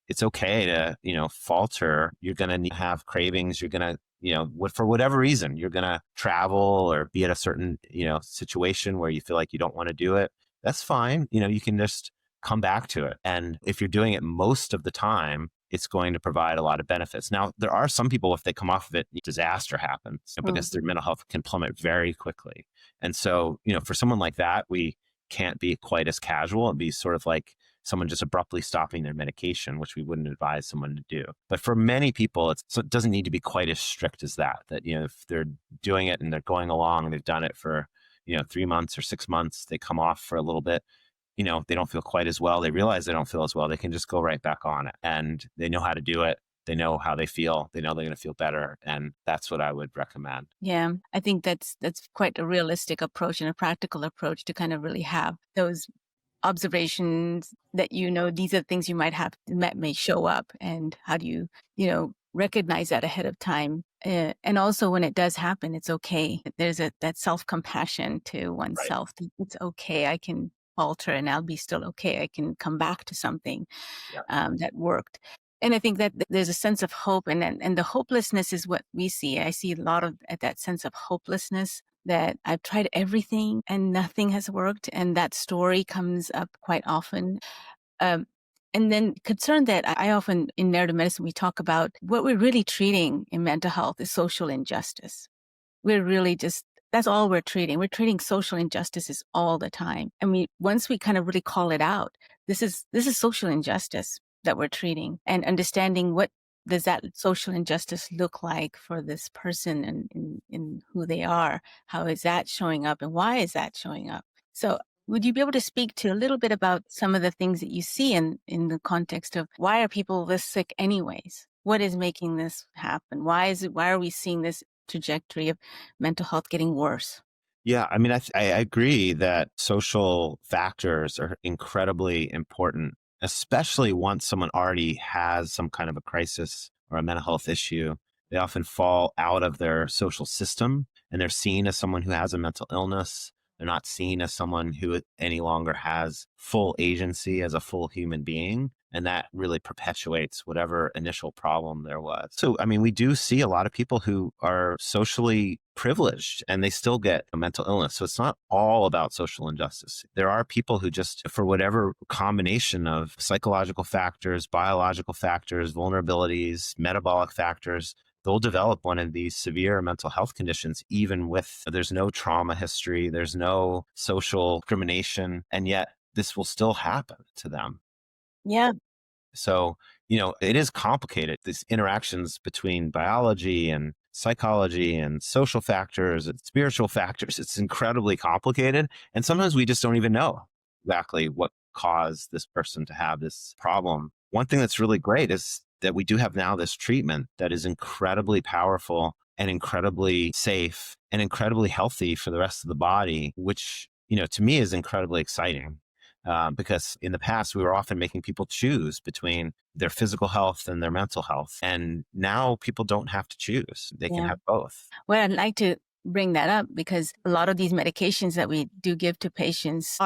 It's okay to, falter. You're going to have cravings. You're going to, for whatever reason, you're going to travel or be at a certain, situation where you feel like you don't want to do it. That's fine. You can just come back to it. And if you're doing it most of the time, it's going to provide a lot of benefits. Now, there are some people, if they come off of it, disaster happens because their mental health can plummet very quickly. And so, for someone like that, we can't be quite as casual and be sort of like someone just abruptly stopping their medication, which we wouldn't advise someone to do. But for many people, it doesn't need to be quite as strict as that, if they're doing it and they're going along, they've done it for 3 months or 6 months, they come off for a little bit, they don't feel quite as well. They realize they don't feel as well. They can just go right back on it, and they know how to do it. They know how they feel. They know they're going to feel better. And that's what I would recommend. Yeah, I think that's quite a realistic approach and a practical approach to kind of really have those observations that, these are things you might have that may show up, and how do you, recognize that ahead of time. And also when it does happen, it's okay. There's that self-compassion to oneself. Right. It's okay. I can falter and I'll be still okay. I can come back to something that worked. And I think that there's a sense of hope, and the hopelessness is what we see. I see a lot of that sense of hopelessness, that I've tried everything and nothing has worked. And that story comes up quite often. And then concern that I often, in narrative medicine, we talk about what we're really treating in mental health is social injustice. We're really that's all we're treating. We're treating social injustices all the time. And once we kind of really call it out, this is social injustice that we're treating, and understanding what does that social injustice look like for this person and in who they are? How is that showing up, and why is that showing up? So would you be able to speak to a little bit about some of the things that you see in the context of why are people this sick anyways? What is making this happen? Why are we seeing this trajectory of mental health getting worse? Yeah, I mean, I agree that social factors are incredibly important, especially once someone already has some kind of a crisis or a mental health issue. They often fall out of their social system, and they're seen as someone who has a mental illness. They're not seen as someone who any longer has full agency as a full human being. And that really perpetuates whatever initial problem there was. So, I mean, we do see a lot of people who are socially privileged and they still get a mental illness. So it's not all about social injustice. There are people who just, for whatever combination of psychological factors, biological factors, vulnerabilities, metabolic factors, they'll develop one of these severe mental health conditions, even with there's no trauma history, there's no social discrimination, and yet this will still happen to them. Yeah. So, it is complicated. These interactions between biology and psychology and social factors and spiritual factors, it's incredibly complicated. And sometimes we just don't even know exactly what caused this person to have this problem. One thing that's really great is that we do have now this treatment that is incredibly powerful and incredibly safe and incredibly healthy for the rest of the body, which, to me is incredibly exciting. Because in the past, we were often making people choose between their physical health and their mental health. And now people don't have to choose. They can have both. Well, I'd like to bring that up because a lot of these medications that we do give to patients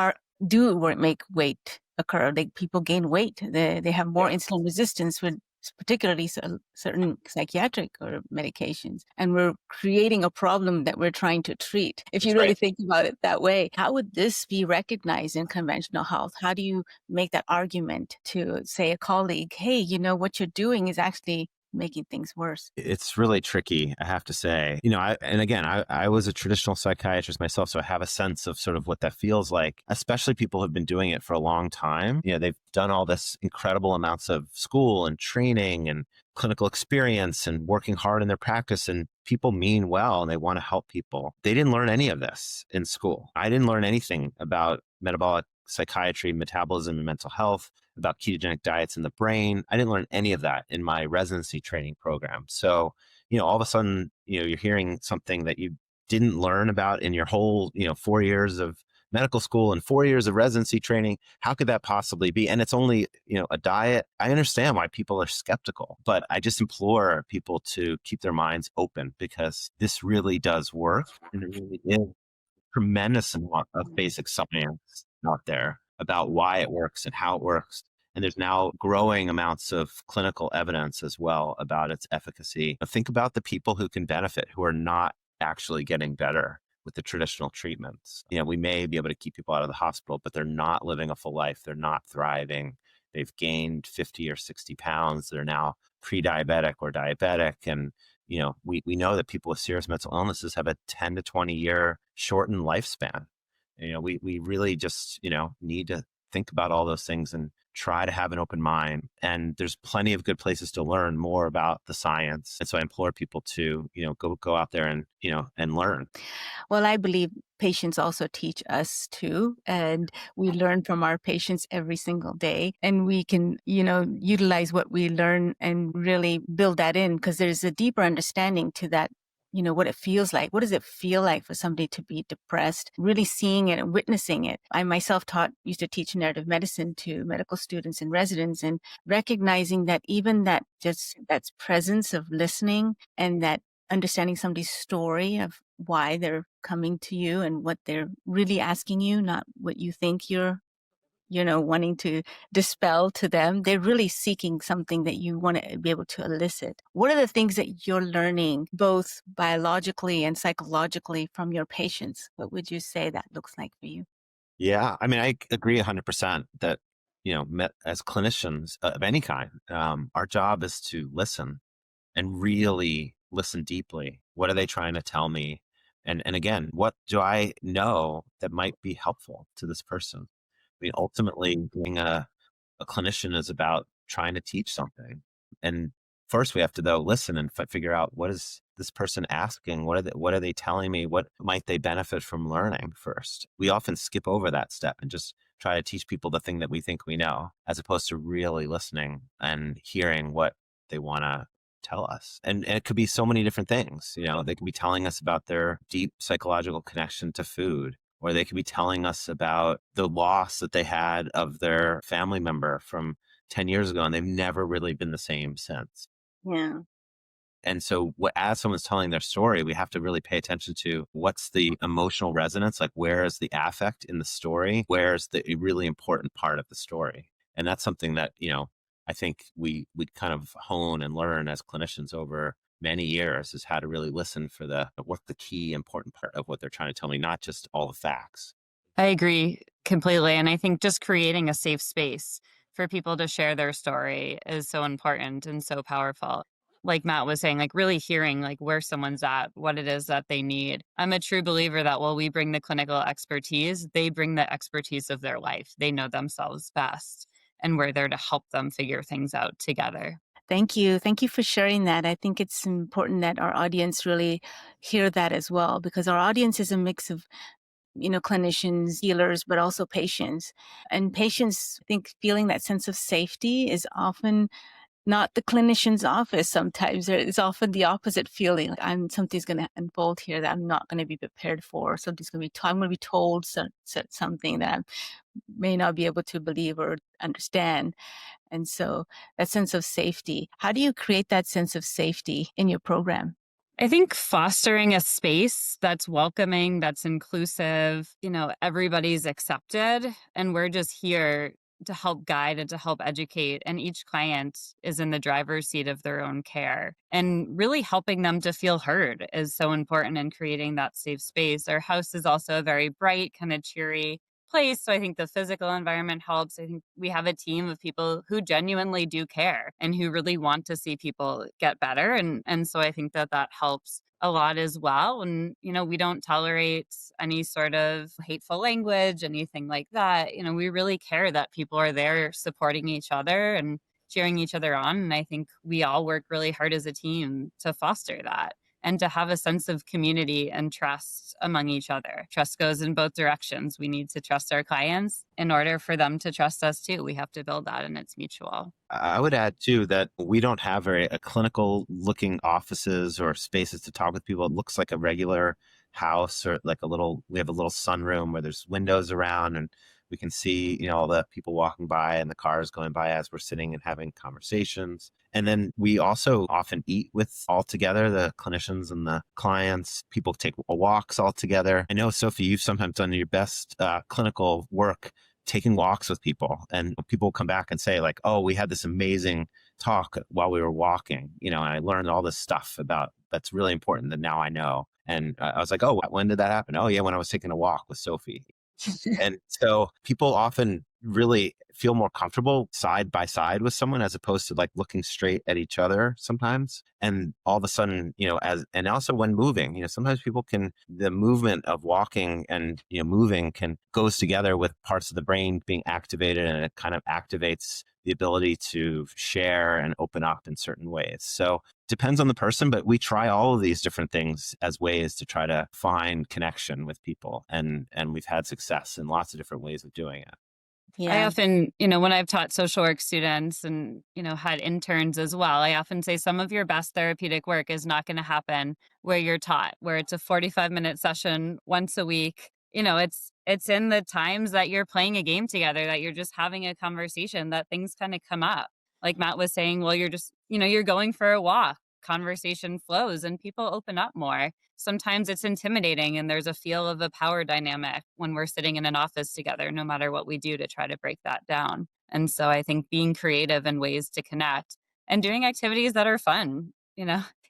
do make weight occur. People gain weight. They have more insulin resistance with particularly certain psychiatric or medications. And we're creating a problem that we're trying to treat. If you really think about it that way, how would this be recognized in conventional health? How do you make that argument to, say, a colleague, hey, what you're doing is actually making things worse. It's really tricky, I have to say. I was a traditional psychiatrist myself, so I have a sense of sort of what that feels like, especially people who've been doing it for a long time. They've done all this incredible amounts of school and training and clinical experience and working hard in their practice, and people mean well and they want to help people. They didn't learn any of this in school. I didn't learn anything about metabolic psychiatry, metabolism, and mental health, about ketogenic diets in the brain. I didn't learn any of that in my residency training program. So, all of a sudden, you're hearing something that you didn't learn about in your whole, 4 years of medical school and 4 years of residency training. How could that possibly be? And it's only, a diet. I understand why people are skeptical, but I just implore people to keep their minds open, because this really does work. And it really is tremendous amount of basic science out there about why it works and how it works. And there's now growing amounts of clinical evidence as well about its efficacy. Think about the people who can benefit, who are not actually getting better with the traditional treatments. We may be able to keep people out of the hospital, but they're not living a full life. They're not thriving. They've gained 50 or 60 pounds. They're now pre-diabetic or diabetic. And we know that people with serious mental illnesses have a 10 to 20 year shortened lifespan. We really just, need to think about all those things and try to have an open mind. And there's plenty of good places to learn more about the science. And so I implore people to, go out there and, and learn. Well, I believe patients also teach us too, and we learn from our patients every single day, and we can, utilize what we learn and really build that in, because there's a deeper understanding to that. What it feels like. What does it feel like for somebody to be depressed? Really seeing it and witnessing it. I myself used to teach narrative medicine to medical students and residents, and recognizing that even that presence of listening and that understanding somebody's story of why they're coming to you and what they're really asking you, not what you think you're wanting to dispel to them. They're really seeking something that you want to be able to elicit. What are the things that you're learning, both biologically and psychologically, from your patients? What would you say that looks like for you? Yeah, I mean, I agree 100% that, as clinicians of any kind, our job is to listen and really listen deeply. What are they trying to tell me? And again, what do I know that might be helpful to this person? I mean, ultimately, being a clinician is about trying to teach something. And first, we have to, though, listen and figure out, what is this person asking? What are they telling me? What might they benefit from learning first? We often skip over that step and just try to teach people the thing that we think we know, as opposed to really listening and hearing what they want to tell us. And it could be so many different things. They could be telling us about their deep psychological connection to food, or they could be telling us about the loss that they had of their family member from 10 years ago, and they've never really been the same since. Yeah. And so as someone's telling their story, we have to really pay attention to what's the emotional resonance, like where is the affect in the story? Where's the really important part of the story? And that's something that, I think we kind of hone and learn as clinicians over many years, is how to really listen for what's the key important part of what they're trying to tell me, not just all the facts. I agree completely. And I think just creating a safe space for people to share their story is so important and so powerful. Like Matt was saying, like really hearing like where someone's at, what it is that they need. I'm a true believer that while we bring the clinical expertise, they bring the expertise of their life. They know themselves best, and we're there to help them figure things out together. Thank you. Thank you for sharing that. I think it's important that our audience really hear that as well, because our audience is a mix of, clinicians, healers, but also patients. And patients, I think, feeling that sense of safety is often not the clinician's office. Sometimes it's often the opposite feeling. Like something's going to unfold here that I'm not going to be prepared for. Something's going to be I'm going to be told something that I may not be able to believe or understand. And so that sense of safety, how do you create that sense of safety in your program? I think fostering a space that's welcoming, that's inclusive, everybody's accepted, and we're just here to help guide and to help educate. And each client is in the driver's seat of their own care. And really helping them to feel heard is so important in creating that safe space. Our house is also a very bright, kind of cheery place. So I think the physical environment helps. I think we have a team of people who genuinely do care and who really want to see people get better. And so I think that that helps a lot as well. And, we don't tolerate any sort of hateful language, anything like that. We really care that people are there supporting each other and cheering each other on. And I think we all work really hard as a team to foster that and to have a sense of community and trust among each other. Trust goes in both directions. We need to trust our clients in order for them to trust us too. We have to build that, and it's mutual. I would add too that we don't have a clinical looking offices or spaces to talk with people. It looks like a regular house, or like we have a little sunroom where there's windows around and we can see, all the people walking by and the cars going by as we're sitting and having conversations. And then we also often eat with all together, the clinicians and the clients. People take walks all together. I know, Sophie, you've sometimes done your best clinical work taking walks with people, and people come back and say like, oh, we had this amazing talk while we were walking, and I learned all this stuff about that's really important that now I know. And I was like, oh, when did that happen? Oh yeah, when I was taking a walk with Sophie. And so people often really feel more comfortable side by side with someone as opposed to like looking straight at each other sometimes. And all of a sudden, and also when moving, sometimes people the movement of walking and, moving goes together with parts of the brain being activated, and it kind of activates the ability to share and open up in certain ways. So depends on the person, but we try all of these different things as ways to try to find connection with people. And we've had success in lots of different ways of doing it. Yeah. I often, when I've taught social work students and, had interns as well, I often say some of your best therapeutic work is not going to happen where you're taught, where it's a 45-minute session once a week. It's in the times that you're playing a game together, that you're just having a conversation, that things kind of come up. Like Matt was saying, well, you're just, you're going for a walk, conversation flows and people open up more. Sometimes it's intimidating and there's a feel of a power dynamic when we're sitting in an office together, no matter what we do to try to break that down. And so I think being creative in ways to connect and doing activities that are fun,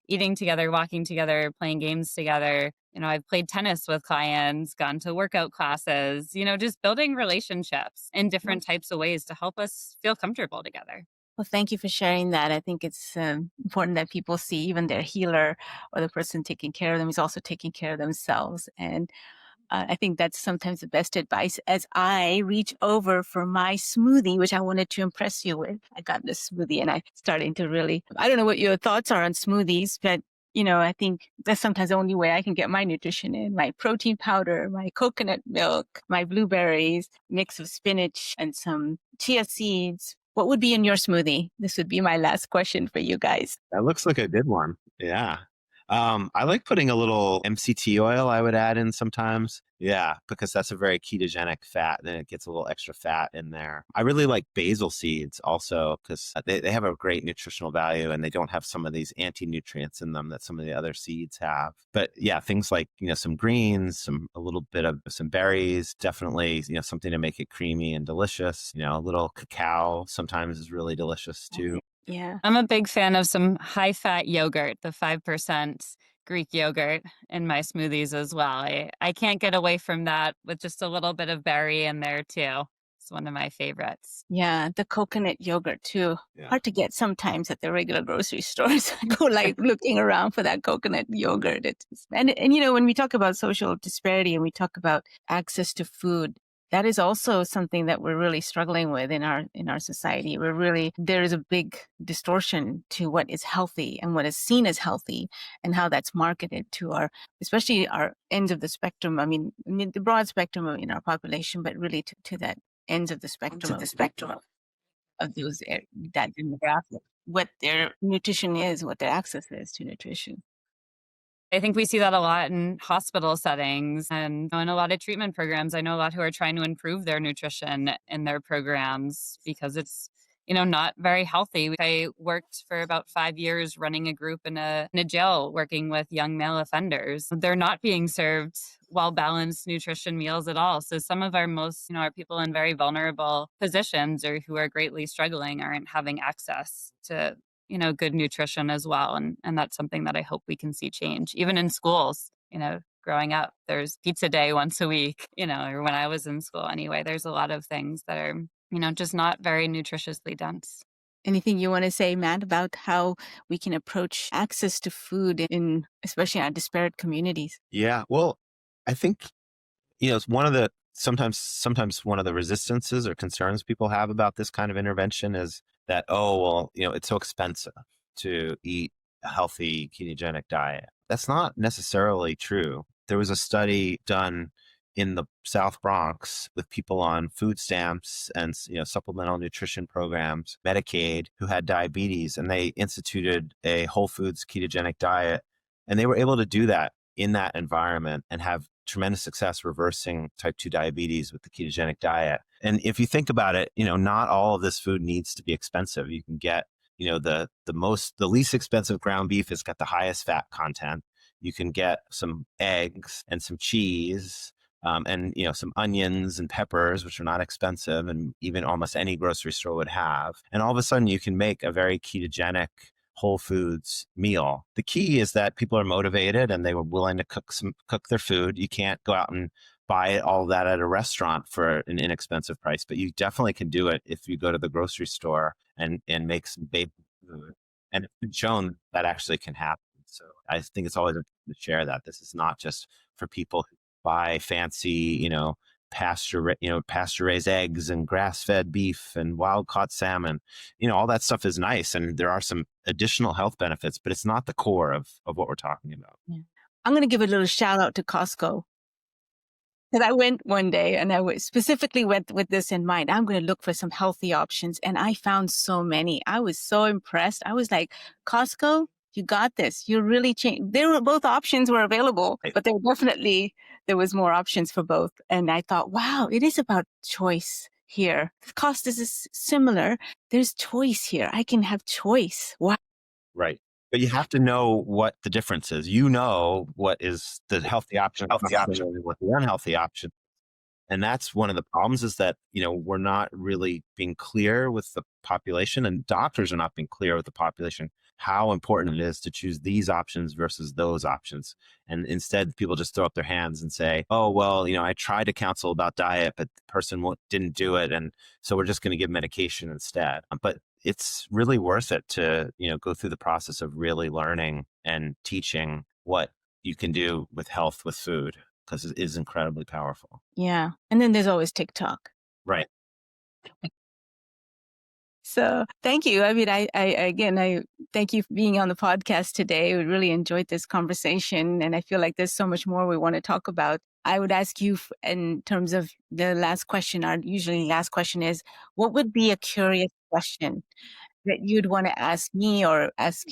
eating together, walking together, playing games together. I've played tennis with clients, gone to workout classes, just building relationships in different types of ways to help us feel comfortable together. Well, thank you for sharing that. I think it's important that people see even their healer or the person taking care of them is also taking care of themselves. And I think that's sometimes the best advice. As I reach over for my smoothie, which I wanted to impress you with, I got this smoothie and I'm starting to I don't know what your thoughts are on smoothies, but I think that's sometimes the only way I can get my nutrition in. My protein powder, my coconut milk, my blueberries, mix of spinach and some chia seeds. What would be in your smoothie? This would be my last question for you guys. That looks like a good one. Yeah. I like putting a little MCT oil I would add in sometimes. Yeah, because that's a very ketogenic fat. Then it gets a little extra fat in there. I really like basil seeds also because they have a great nutritional value and they don't have some of these anti-nutrients in them that some of the other seeds have. But yeah, things like, some greens, a little bit of some berries, definitely, something to make it creamy and delicious. A little cacao sometimes is really delicious too. Yeah. I'm a big fan of some high-fat yogurt, the 5% Greek yogurt in my smoothies as well. I can't get away from that with just a little bit of berry in there too. It's one of my favorites. Yeah, the coconut yogurt too. Yeah. Hard to get sometimes at the regular grocery stores. I go looking around for that coconut yogurt. And when we talk about social disparity and we talk about access to food, that is also something that we're really struggling with in our society. There is a big distortion to what is healthy and what is seen as healthy and how that's marketed to especially our ends of the spectrum. I mean the broad spectrum in our population, but really to that ends of the spectrum of those that demographic, what their nutrition is, what their access is to nutrition. I think we see that a lot in hospital settings and in a lot of treatment programs. I know a lot who are trying to improve their nutrition in their programs because it's, not very healthy. I worked for about 5 years running a group in a jail working with young male offenders. They're not being served well-balanced nutrition meals at all. So some of our our people in very vulnerable positions or who are greatly struggling aren't having access to good nutrition as well. And that's something that I hope we can see change, even in schools. growing up. There's pizza day once a week, or when I was in school anyway. There's a lot of things that are, just not very nutritiously dense. Anything you want to say, Matt, about how we can approach access to food in especially our disparate communities? Yeah. Well, I think, it's one of the sometimes one of the resistances or concerns people have about this kind of intervention is that, oh, well, it's so expensive to eat a healthy ketogenic diet. That's not necessarily true. There was a study done in the South Bronx with people on food stamps and supplemental nutrition programs, Medicaid, who had diabetes, and they instituted a whole foods ketogenic diet, and they were able to do that in that environment and have tremendous success reversing type 2 diabetes with the ketogenic diet. And if you think about it, not all of this food needs to be expensive. You can get, the least expensive ground beef has got the highest fat content. You can get some eggs and some cheese, and some onions and peppers, which are not expensive, and even almost any grocery store would have. And all of a sudden you can make a very ketogenic whole foods meal. The key is that people are motivated and they were willing to cook their food. You can't go out and buy all of that at a restaurant for an inexpensive price, but you definitely can do it if you go to the grocery store and make some baked food. And it's been shown that actually can happen. So I think it's always important to share that this is not just for people who buy fancy, pasture raised eggs and grass fed beef and wild caught salmon. All that stuff is nice, and there are some additional health benefits, but it's not the core of what we're talking about. Yeah. I'm going to give a little shout out to Costco. Because I went one day and specifically went with this in mind. I'm going to look for some healthy options. And I found so many. I was so impressed. I was like, Costco, you got this. You really changed. Both options were available, but there was more options for both. And I thought, wow, it is about choice here. The cost is similar. There's choice here. I can have choice. Wow. Right. But you have to know what the difference is. What is the healthy option, what the unhealthy option. And that's one of the problems is that, we're not really being clear with the population, and doctors are not being clear with the population how important it is to choose these options versus those options. And instead, people just throw up their hands and say, oh, well, I tried to counsel about diet, but the person didn't do it. And so we're just going to give medication instead. But it's really worth it to, go through the process of really learning and teaching what you can do with health, with food, because it is incredibly powerful. Yeah. And then there's always TikTok. Right. So thank you. I mean, I thank you for being on the podcast today. We really enjoyed this conversation, and I feel like there's so much more we want to talk about. I would ask you in terms of the last question, our usually last question is, what would be a curious question that you'd want to ask me or ask,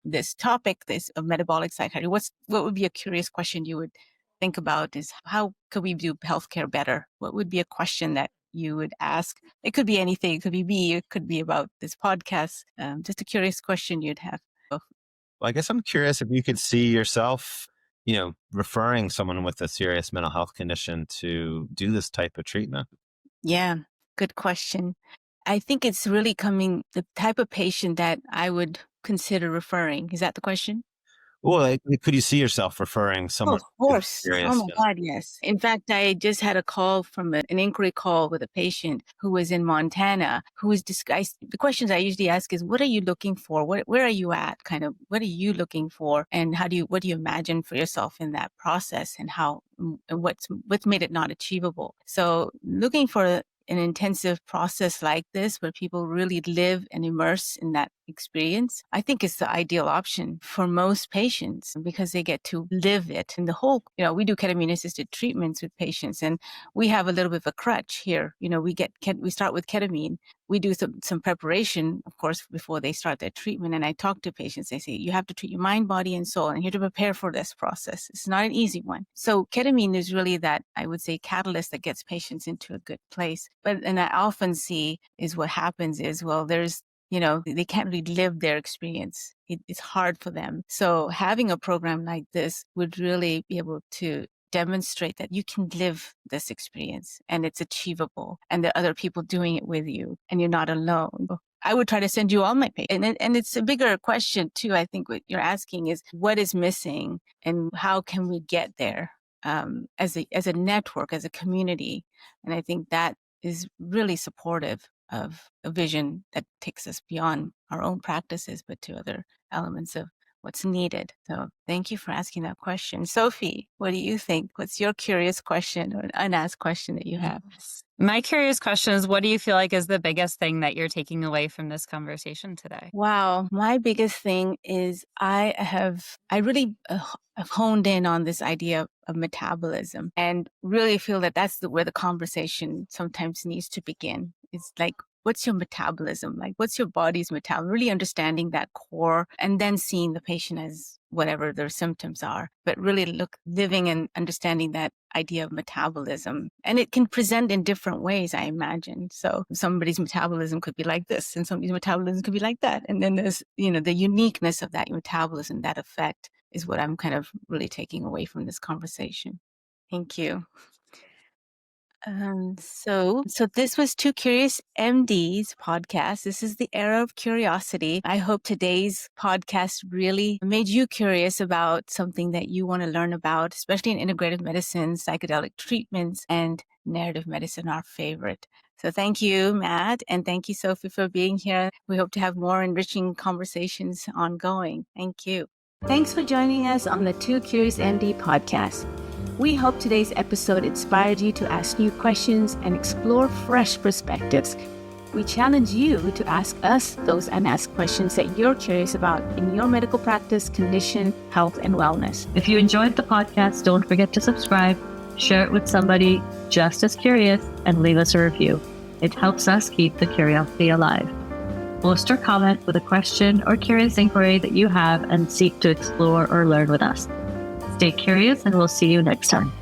this topic, this of metabolic psychiatry? What would be a curious question you would think about is how could we do healthcare better? What would be a question that you would ask? It could be anything. It could be me. It could be about this podcast. Just a curious question you'd have. Well, I guess I'm curious if you could see yourself, referring someone with a serious mental health condition to do this type of treatment. Yeah, good question. I think it's really the type of patient that I would consider referring. Is that the question? Well, could you see yourself referring someone? Oh, of course. Oh my God, yes. In fact, I just had a call from an inquiry call with a patient who was in Montana, who was discussed. The questions I usually ask is, what are you looking for? Where are you at? Kind of, what are you looking for? And what do you imagine for yourself in that process, and what's made it not achievable? So looking for an intensive process like this where people really live and immerse in that experience, I think is the ideal option for most patients because they get to live it. And the whole, we do ketamine assisted treatments with patients, and we have a little bit of a crutch here. We start with ketamine. We do some preparation, of course, before they start their treatment. And I talk to patients. I say, you have to treat your mind, body, and soul, and you have to prepare for this process. It's not an easy one. So ketamine is really that, I would say, catalyst that gets patients into a good place. And I often see is what happens is, well, there's, they can't really live their experience. It's hard for them. So having a program like this would really be able to demonstrate that you can live this experience and it's achievable and there are other people doing it with you and you're not alone. I would try to send you all my patients. And it's a bigger question too. I think what you're asking is what is missing and how can we get there as a network, as a community. And I think that is really supportive of a vision that takes us beyond our own practices, but to other elements of what's needed. So thank you for asking that question. Sophie, what do you think? What's your curious question or an unasked question that you have? My curious question is, what do you feel like is the biggest thing that you're taking away from this conversation today? Wow. My biggest thing is I really have honed in on this idea of metabolism and really feel that that's where the conversation sometimes needs to begin. It's like, what's your metabolism? Like, what's your body's metabolism? Really understanding that core and then seeing the patient as whatever their symptoms are, but really living and understanding that idea of metabolism. And it can present in different ways, I imagine. So somebody's metabolism could be like this and somebody's metabolism could be like that. And then there's, the uniqueness of that metabolism, that effect is what I'm kind of really taking away from this conversation. Thank you. So this was Too Curious MDs podcast. This is the era of curiosity. I hope today's podcast really made you curious about something that you want to learn about, especially in integrative medicine, psychedelic treatments, and narrative medicine, our favorite. So thank you, Matt, and thank you, Sophie, for being here. We hope to have more enriching conversations ongoing. Thank you. Thanks for joining us on the Too Curious MD podcast. We hope today's episode inspired you to ask new questions and explore fresh perspectives. We challenge you to ask us those unasked questions that you're curious about in your medical practice, condition, health, and wellness. If you enjoyed the podcast, don't forget to subscribe, share it with somebody just as curious, and leave us a review. It helps us keep the curiosity alive. Post or comment with a question or curious inquiry that you have and seek to explore or learn with us. Stay curious, and we'll see you next time.